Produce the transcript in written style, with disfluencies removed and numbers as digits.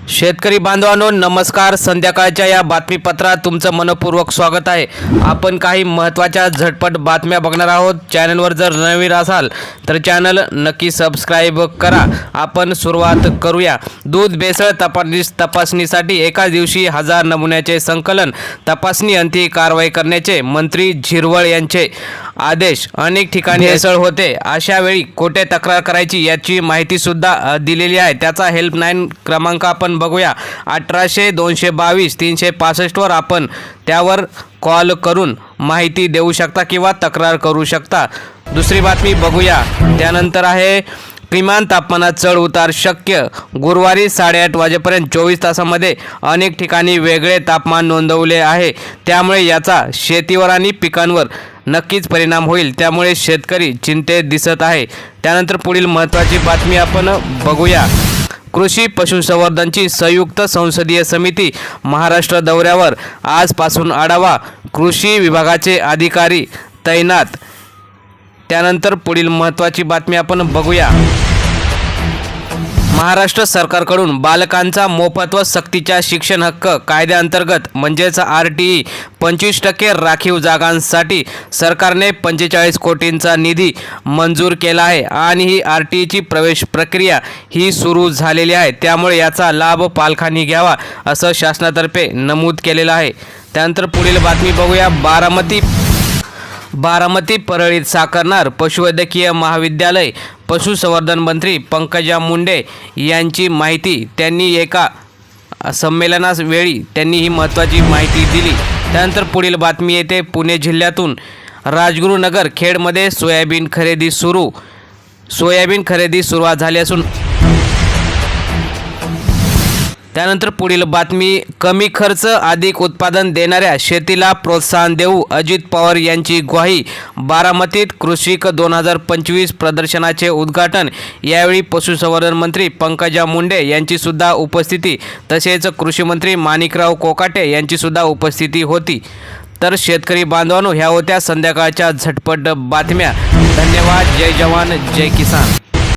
शेतकरी बांधवांनो नमस्कार। संध्याकाळच्या या बातमीपत्रात तुमचं मनपूर्वक स्वागत आहे। आपण काही महत्त्वाच्या झटपट बातम्या बघणार आहोत। चॅनलवर जर नवीन असाल तर चॅनल नक्की सबस्क्राइब करा। आपण सुरुवात करूया। दूध भेसळ तपासणीसाठी एका दिवशी 1000 नमुन्याचे संकलन, तपासणी अंती कारवाई करण्याचे मंत्री झिरवळ यांचे आदेश। अनेक ठिकाणी भेसळ होते, अशा वेळी कोठे तक्रार करायची याची माहिती सुद्धा दिलेली आहे। त्याचा हेल्पलाईन क्रमांक आपण बघूया। 1800-222-365 वर आपण त्यावर कॉल करून माहिती देऊ शकता किंवा तक्रार करू शकता। दुसरी बातमी बघूया। त्यानंतर आहे किमान तापमानात चढ उतार शक्य। गुरुवारी 8:30 वाजेपर्यंत 24 तासांमध्ये अनेक ठिकाणी वेगळे तापमान नोंदवले आहे। त्यामुळे याचा शेतीवर आणि पिकांवर नक्कीच परिणाम होईल, त्यामुळे शेतकरी चिंतेत दिसत आहे। त्यानंतर पुढील महत्त्वाची बातमी आपण बघूया। कृषी पशुसंवर्धनची संयुक्त संसदीय समिती महाराष्ट्र दौऱ्यावर, आजपासून आढावा, कृषी विभागाचे अधिकारी तैनात। त्यानंतर पुढील महत्त्वाची बातमी आपण बघूया। महाराष्ट्र सरकारकडून बालकांचा मोफत व सक्तीच्या शिक्षण हक्क कायद्याअंतर्गत म्हणजेच RTE 25% राखीव जागांसाठी सरकारने 45 कोटींचा निधी मंजूर केला आहे आणि ही RTEची प्रवेश प्रक्रिया ही सुरू झालेली आहे। त्यामुळे याचा लाभ पालकांनी घ्यावा असं शासनातर्फे नमूद केलेलं आहे। त्यानंतर पुढील बातमी बघूया। बारामती परळीत साकारणार पशुवैद्यकीय महाविद्यालय। पशुसंवर्धन मंत्री पंकजा मुंडे यांची माहिती। त्यांनी एका संमेलनावेळी त्यांनी ही महत्त्वाची माहिती दिली। त्यानंतर पुढील बातमी येते पुणे जिल्ह्यातून। राजगुरुनगर खेडमध्ये सोयाबीन खरेदी सुरुवात झाली असून त्यानंतर पुढील बातमी। कमी खर्च अधिक उत्पादन देणाऱ्या शेतीला प्रोत्साहन देऊ, अजित पवार यांची ग्वाही। बारामतीत कृषिक 2025 प्रदर्शनाचे उद्घाटन। यावेळी पशुसंवर्धन मंत्री पंकजा मुंडे यांची सुद्धा उपस्थिती, तसेच कृषी मंत्री माणिकराव कोकाटे यांची सुद्धा उपस्थिती होती। तर शेतकरी बांधवांनो, ह्या होत्या संध्याकाळच्या झटपट बातम्या। धन्यवाद। जय जवान जय किसान।